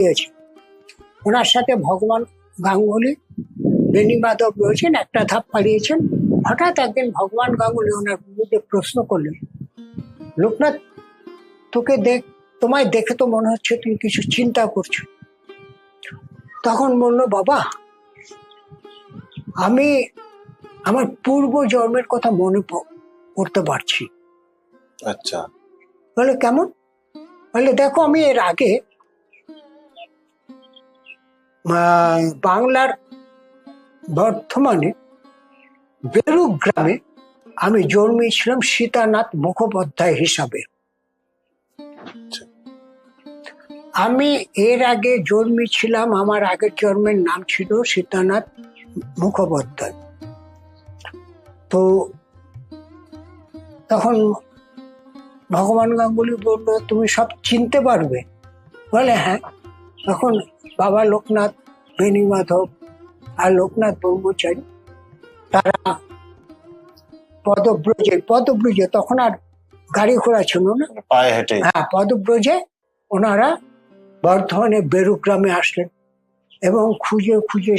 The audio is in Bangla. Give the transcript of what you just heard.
দিয়েছে। ওনার সাথে ভগবান গাঙ্গুলি, বেনি মাধব রয়েছেন, একটা ধাপ পালিয়েছেন। হঠাৎ একদিন ভগবান গাঙ্গুলি ওনার বিরুদ্ধে প্রশ্ন করলেন, লোকনাথ, তোমায় দেখে তো মনে হচ্ছে তুমি কিছু চিন্তা করছো। তখন বললো, বাবা, আমি আমার পূর্ব জন্মের কথা মনে করতে পারছি। আচ্ছা। বলে কেমন? বলে দেখো, আমি এর আগে বাংলার বর্ধমানে বেরুক গ্রামে আমি জন্মেছিলাম সীতানাথ মুখোপাধ্যায় হিসাবে। আমি এর আগে জন্মেছিলাম, আমার আগের জন্মের নাম ছিল সীতানাথ মুখোপাধ্যায়। তো তখন ভগবান গাঙ্গুলি বলল, তুমি সব চিনতে পারবে? বলে হ্যাঁ। তখন বাবা লোকনাথ, বেনি মাধব আর লোকনাথ ব্রহ্মচারী তারা পদব্রজে তখন আর গাড়ি ঘোড়া ছিল না, পায়ে হেঁটে, হ্যাঁ, পদব্রজে ওনারা বর্ধমানে বেরুক গ্রামে আসলেন এবং খুঁজে খুঁজে